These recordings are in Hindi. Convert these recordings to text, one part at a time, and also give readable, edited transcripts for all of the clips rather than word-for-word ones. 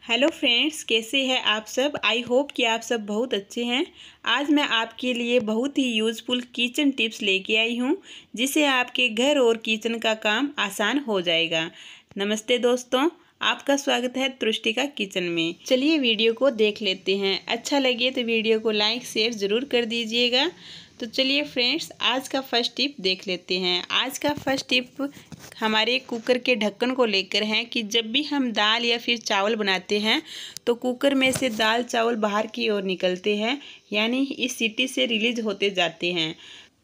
हेलो फ्रेंड्स, कैसे हैं आप सब। आई होप कि आप सब बहुत अच्छे हैं। आज मैं आपके लिए बहुत ही यूज़फुल किचन टिप्स लेके आई हूं, जिससे आपके घर और किचन का काम आसान हो जाएगा। नमस्ते दोस्तों, आपका स्वागत है तृष्टिका किचन में। चलिए वीडियो को देख लेते हैं। अच्छा लगे तो वीडियो को लाइक शेयर ज़रूर कर दीजिएगा। तो चलिए फ्रेंड्स, आज का फर्स्ट टिप देख लेते हैं। आज का फर्स्ट टिप हमारे कुकर के ढक्कन को लेकर है कि जब भी हम दाल या फिर चावल बनाते हैं तो कुकर में से दाल चावल बाहर की ओर निकलते हैं, यानी इस सीटी से रिलीज होते जाते हैं।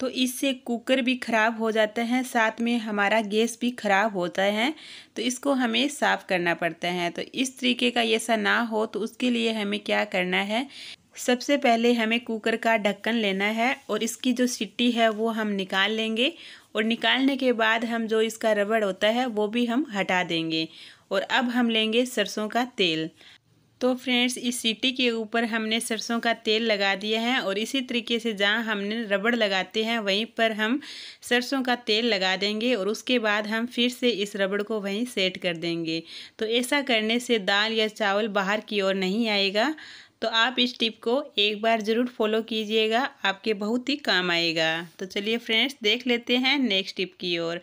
तो इससे कुकर भी ख़राब हो जाता है, साथ में हमारा गैस भी ख़राब होता है। तो इसको हमें साफ़ करना पड़ता है। तो इस तरीके का ऐसा ना हो तो उसके लिए हमें क्या करना है, सबसे पहले हमें कुकर का ढक्कन लेना है और इसकी जो सीटी है वो हम निकाल लेंगे। और निकालने के बाद हम जो इसका रबड़ होता है वो भी हम हटा देंगे। और अब हम लेंगे सरसों का तेल। तो फ्रेंड्स, इस सीटी के ऊपर हमने सरसों का तेल लगा दिया है और इसी तरीके से जहाँ हमने रबड़ लगाते हैं वहीं पर हम सरसों का तेल लगा देंगे और उसके बाद हम फिर से इस रबड़ को वहीं सेट कर देंगे। तो ऐसा करने से दाल या चावल बाहर की ओर नहीं आएगा। तो आप इस टिप को एक बार ज़रूर फॉलो कीजिएगा, आपके बहुत ही काम आएगा। तो चलिए फ्रेंड्स, देख लेते हैं नेक्स्ट टिप की ओर।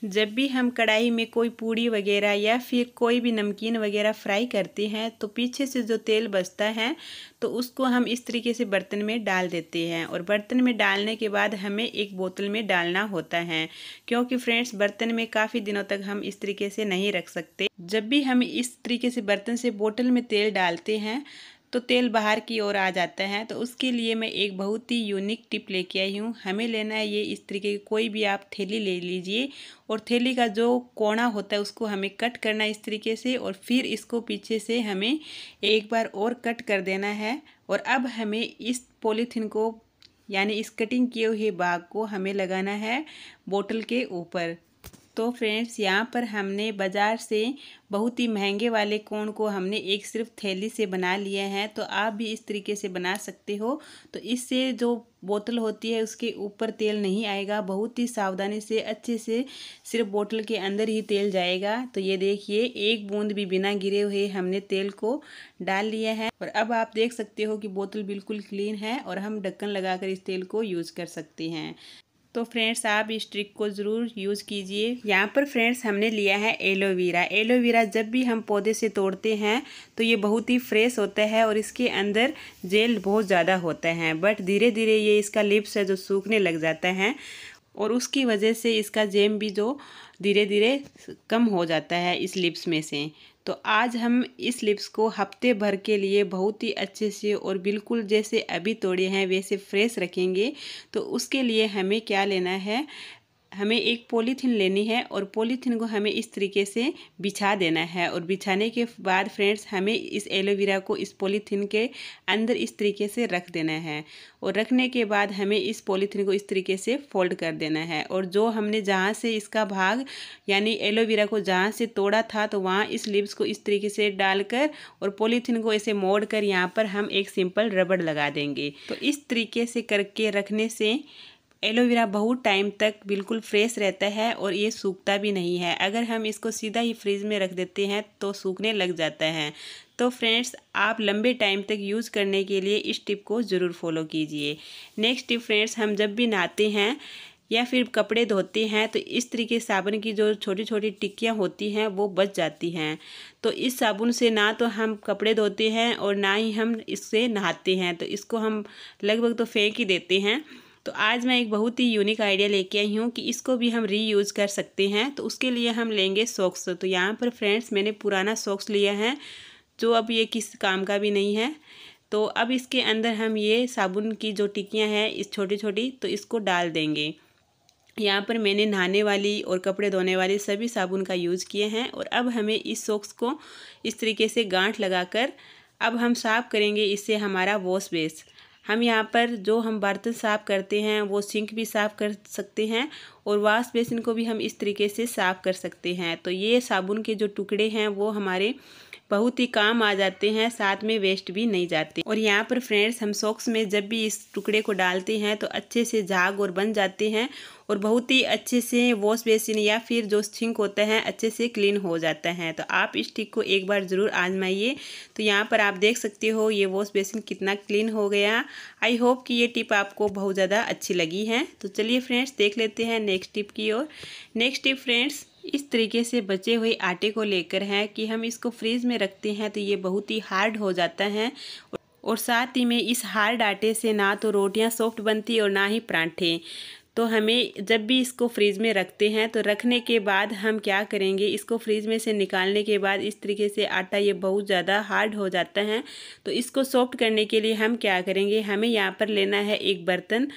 जब भी हम कढ़ाई में कोई पूड़ी वगैरह या फिर कोई भी नमकीन वगैरह फ्राई करते हैं तो पीछे से जो तेल बचता है तो उसको हम इस तरीके से बर्तन में डाल देते हैं। और बर्तन में डालने के बाद हमें एक बोतल में डालना होता है, क्योंकि फ्रेंड्स बर्तन में काफ़ी दिनों तक हम इस तरीके से नहीं रख सकते। जब भी हम इस तरीके से बर्तन से बोतल में तेल डालते हैं तो तेल बाहर की ओर आ जाता है। तो उसके लिए मैं एक बहुत ही यूनिक टिप लेके आई हूँ। हमें लेना है ये इस तरीके की कोई भी आप थैली ले लीजिए और थैली का जो कोना होता है उसको हमें कट करना है इस तरीके से, और फिर इसको पीछे से हमें एक बार और कट कर देना है। और अब हमें इस पॉलीथीन को, यानी इस कटिंग किए हुए भाग को हमें लगाना है बोतल के ऊपर। तो फ्रेंड्स, यहाँ पर हमने बाज़ार से बहुत ही महंगे वाले कोण को हमने एक सिर्फ थैली से बना लिया है। तो आप भी इस तरीके से बना सकते हो। तो इससे जो बोतल होती है उसके ऊपर तेल नहीं आएगा। बहुत ही सावधानी से अच्छे से सिर्फ बोतल के अंदर ही तेल जाएगा। तो ये देखिए, एक बूंद भी बिना गिरे हुए हमने तेल को डाल लिया है। और अब आप देख सकते हो कि बोतल बिल्कुल क्लीन है और हम ढक्कन लगाकर इस तेल को यूज़ कर सकते हैं। तो फ्रेंड्स, आप इस ट्रिक को ज़रूर यूज़ कीजिए। यहाँ पर फ्रेंड्स हमने लिया है एलोवेरा। एलोवेरा जब भी हम पौधे से तोड़ते हैं तो ये बहुत ही फ्रेश होता है और इसके अंदर जेल बहुत ज़्यादा होता है। बट धीरे धीरे ये इसका लिप्स है जो सूखने लग जाता है और उसकी वजह से इसका जेम भी जो धीरे धीरे कम हो जाता है इस लिप्स में से। तो आज हम इस लिप्स को हफ्ते भर के लिए बहुत ही अच्छे से और बिल्कुल जैसे अभी तोड़े हैं वैसे फ्रेश रखेंगे। तो उसके लिए हमें क्या लेना है, हमें एक पॉलीथीन लेनी है और पॉलीथीन को हमें इस तरीके से बिछा देना है। और बिछाने के बाद फ्रेंड्स हमें इस एलोवेरा को इस पॉलीथीन के अंदर इस तरीके से रख देना है। और रखने के बाद हमें इस पॉलीथीन को इस तरीके से फोल्ड कर देना है। और जो हमने जहाँ से इसका भाग, यानी एलोवेरा को जहाँ से तोड़ा था, तो वहाँ इस लिप्स को इस तरीके से डालकर और पॉलीथीन को ऐसे मोड़ कर यहाँ पर हम एक सिंपल रबड़ लगा देंगे। तो इस तरीके से करके रखने से एलोवेरा बहुत टाइम तक बिल्कुल फ्रेश रहता है और ये सूखता भी नहीं है। अगर हम इसको सीधा ही फ्रिज में रख देते हैं तो सूखने लग जाता है। तो फ्रेंड्स, आप लंबे टाइम तक यूज़ करने के लिए इस टिप को ज़रूर फॉलो कीजिए। नेक्स्ट टिप फ्रेंड्स, हम जब भी नहाते हैं या फिर कपड़े धोते हैं तो इस तरीके साबुन की जो छोटी छोटी टिक्कियाँ होती हैं वो बच जाती हैं। तो इस साबुन से ना तो हम कपड़े धोते हैं और ना ही हम इससे नहाते हैं, तो इसको हम लगभग तो फेंक ही देते हैं। तो आज मैं एक बहुत ही यूनिक आइडिया लेके आई हूँ कि इसको भी हम रीयूज़ कर सकते हैं। तो उसके लिए हम लेंगे सॉक्स। तो यहाँ पर फ्रेंड्स मैंने पुराना सॉक्स लिया है जो अब ये किस काम का भी नहीं है। तो अब इसके अंदर हम ये साबुन की जो टिक्कियाँ हैं इस छोटी छोटी, तो इसको डाल देंगे। यहाँ पर मैंने नहाने वाली और कपड़े धोने वाली सभी साबुन का यूज़ किए हैं। और अब हमें इस सॉक्स को इस तरीके से गांठ लगाकर अब हम साफ़ करेंगे इससे हमारा वॉश बेस। हम यहाँ पर जो हम बर्तन साफ़ करते हैं वो सिंक भी साफ़ कर सकते हैं और वॉश बेसिन को भी हम इस तरीके से साफ़ कर सकते हैं। तो ये साबुन के जो टुकड़े हैं वो हमारे बहुत ही काम आ जाते हैं, साथ में वेस्ट भी नहीं जाते। और यहाँ पर फ्रेंड्स हम सॉक्स में जब भी इस टुकड़े को डालते हैं तो अच्छे से झाग और बन जाते हैं और बहुत ही अच्छे से वॉश बेसिन या फिर जो सिंक होता है अच्छे से क्लीन हो जाता है। तो आप इस टिप को एक बार ज़रूर आजमाइए। तो यहाँ पर आप देख सकते हो ये वॉश बेसिन कितना क्लीन हो गया। आई होप कि ये टिप आपको बहुत ज़्यादा अच्छी लगी है। तो चलिए फ्रेंड्स देख लेते हैं नेक्स्ट टिप की ओर। नेक्स्ट टिप फ्रेंड्स इस तरीके से बचे हुए आटे को लेकर है कि हम इसको फ्रीज में रखते हैं तो ये बहुत ही हार्ड हो जाता है और साथ ही में इस हार्ड आटे से ना तो रोटियां सॉफ्ट बनती और ना ही पराठे। तो हमें जब भी इसको फ्रीज में रखते हैं तो रखने के बाद हम क्या करेंगे, इसको फ्रीज में से निकालने के बाद इस तरीके से आटा ये बहुत ज़्यादा हार्ड हो जाता है। तो इसको सॉफ्ट करने के लिए हम क्या करेंगे, हमें यहाँ पर लेना है एक बर्तन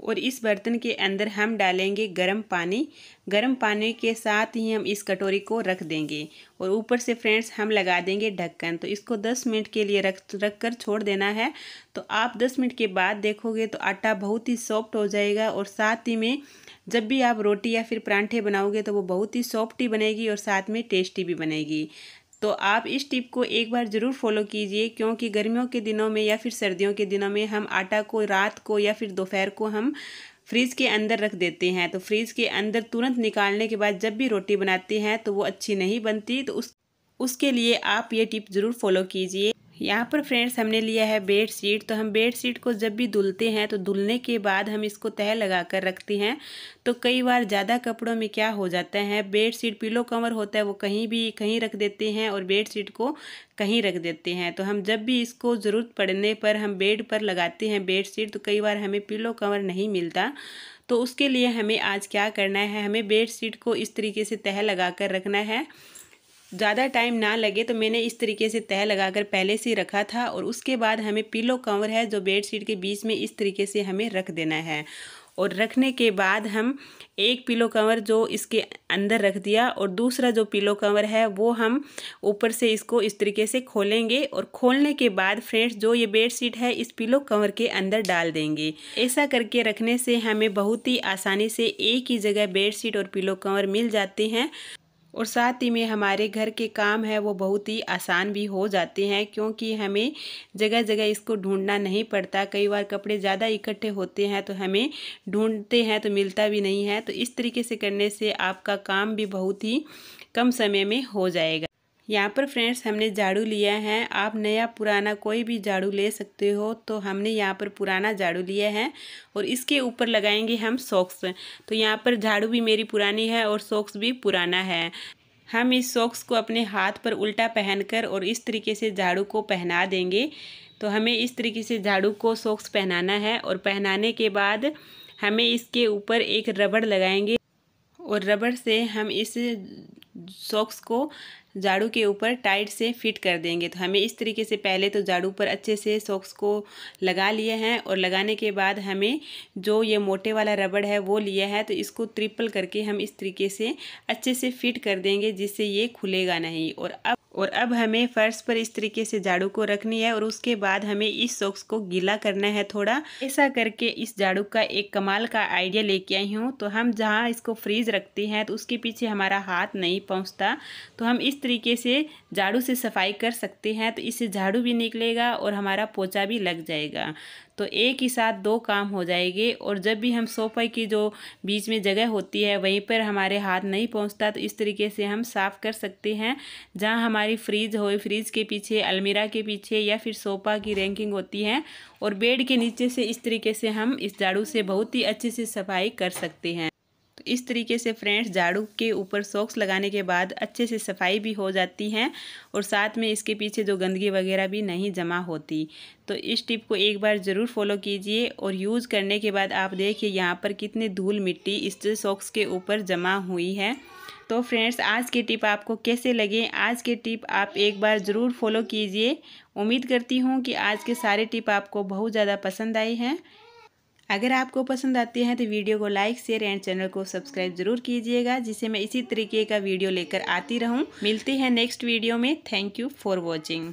और इस बर्तन के अंदर हम डालेंगे गर्म पानी। गर्म पानी के साथ ही हम इस कटोरी को रख देंगे और ऊपर से फ्रेंड्स हम लगा देंगे ढक्कन। तो इसको 10 मिनट के लिए रख कर छोड़ देना है। तो आप 10 मिनट के बाद देखोगे तो आटा बहुत ही सॉफ्ट हो जाएगा और साथ ही में जब भी आप रोटी या फिर पराठे बनाओगे तो वो बहुत ही सॉफ्ट ही बनेगी और साथ में टेस्टी भी बनेगी। तो आप इस टिप को एक बार ज़रूर फॉलो कीजिए, क्योंकि गर्मियों के दिनों में या फिर सर्दियों के दिनों में हम आटा को रात को या फिर दोपहर को हम फ्रीज़ के अंदर रख देते हैं। तो फ्रीज़ के अंदर तुरंत निकालने के बाद जब भी रोटी बनाते हैं तो वो अच्छी नहीं बनती। तो उसके लिए आप ये टिप ज़रूर फॉलो कीजिए। यहाँ पर फ्रेंड्स हमने लिया है बेड शीट। तो हम बेड शीट को जब भी धुलते हैं तो धुलने के बाद हम इसको तह लगा कर रखते हैं। तो कई बार ज़्यादा कपड़ों में क्या हो जाता है, बेड शीट पिलो कवर होता है वो कहीं रख देते हैं और बेड शीट को कहीं रख देते हैं। तो हम जब भी इसको ज़रूरत पड़ने पर हम बेड पर लगाते हैं बेड शीट, तो कई बार हमें पिलो कवर नहीं मिलता। तो उसके लिए हमें आज क्या करना है, हमें बेड शीट को इस तरीके से तह लगा कर रखना है। ज़्यादा टाइम ना लगे तो मैंने इस तरीके से तह लगाकर पहले से रखा था और उसके बाद हमें पिलो कवर है जो बेड शीट के बीच में इस तरीके से हमें रख देना है। और रखने के बाद हम एक पिलो कवर जो इसके अंदर रख दिया और दूसरा जो पिलो कवर है वो हम ऊपर से इसको इस तरीके से खोलेंगे और खोलने के बाद फ्रेंड्स जो ये बेड शीट है इस पिलो कवर के अंदर डाल देंगे। ऐसा करके रखने से हमें बहुत ही आसानी से एक ही जगह बेड शीट और पिलो कवर मिल जाते हैं और साथ ही में हमारे घर के काम है वो बहुत ही आसान भी हो जाते हैं, क्योंकि हमें जगह जगह इसको ढूंढना नहीं पड़ता। कई बार कपड़े ज़्यादा इकट्ठे होते हैं तो हमें ढूंढते हैं तो मिलता भी नहीं है। तो इस तरीके से करने से आपका काम भी बहुत ही कम समय में हो जाएगा। यहाँ पर फ्रेंड्स हमने झाड़ू लिया है, आप नया पुराना कोई भी झाड़ू ले सकते हो। तो हमने यहाँ पर पुराना झाड़ू लिया है और इसके ऊपर लगाएंगे हम सॉक्स। तो यहाँ पर झाड़ू भी मेरी पुरानी है और सॉक्स भी पुराना है। हम इस सॉक्स को अपने हाथ पर उल्टा पहनकर और इस तरीके से झाड़ू को पहना देंगे। तो हमें इस तरीके से झाड़ू को सॉक्स पहनाना है और पहनाने के बाद हमें इसके ऊपर एक रबड़ लगाएंगे और रबड़ से हम इस सॉक्स को झाड़ू के ऊपर टाइट से फिट कर देंगे। तो हमें इस तरीके से पहले तो झाड़ू पर अच्छे से सॉक्स को लगा लिए हैं और लगाने के बाद हमें जो ये मोटे वाला रबड़ है वो लिया है। तो इसको ट्रिपल करके हम इस तरीके से अच्छे से फिट कर देंगे जिससे ये खुलेगा नहीं। और अब हमें फर्श पर इस तरीके से झाड़ू को रखनी है और उसके बाद हमें इस सॉक्स को गीला करना है थोड़ा। ऐसा करके इस झाड़ू का एक कमाल का आइडिया लेके आई हूँ। तो हम जहाँ इसको फ्रीज रखते हैं तो उसके पीछे हमारा हाथ नहीं पहुँचता, तो हम इस तरीके से झाड़ू से सफाई कर सकते हैं। तो इससे झाड़ू भी निकलेगा और हमारा पोछा भी लग जाएगा। तो एक ही साथ दो काम हो जाएंगे। और जब भी हम सोफे की जो बीच में जगह होती है वहीं पर हमारे हाथ नहीं पहुंचता, तो इस तरीके से हम साफ़ कर सकते हैं। जहां हमारी फ्रीज हो, फ्रीज के पीछे, अलमीरा के पीछे या फिर सोफा की रैंकिंग होती है और बेड के नीचे से इस तरीके से हम इस झाड़ू से बहुत ही अच्छे से सफाई कर सकते हैं। तो इस तरीके से फ्रेंड्स झाड़ू के ऊपर सॉक्स लगाने के बाद अच्छे से सफाई भी हो जाती है और साथ में इसके पीछे जो गंदगी वगैरह भी नहीं जमा होती। तो इस टिप को एक बार ज़रूर फॉलो कीजिए और यूज़ करने के बाद आप देखिए यहाँ पर कितनी धूल मिट्टी इस सॉक्स के ऊपर जमा हुई है। तो फ्रेंड्स आज के टिप आपको कैसे लगे, आज के टिप आप एक बार ज़रूर फॉलो कीजिए। उम्मीद करती हूँ कि आज के सारे टिप आपको बहुत ज़्यादा पसंद आए हैं। अगर आपको पसंद आते हैं तो वीडियो को लाइक, शेयर एंड चैनल को सब्सक्राइब जरूर कीजिएगा, जिससे मैं इसी तरीके का वीडियो लेकर आती रहूं। मिलते हैं नेक्स्ट वीडियो में। Thank you for watching.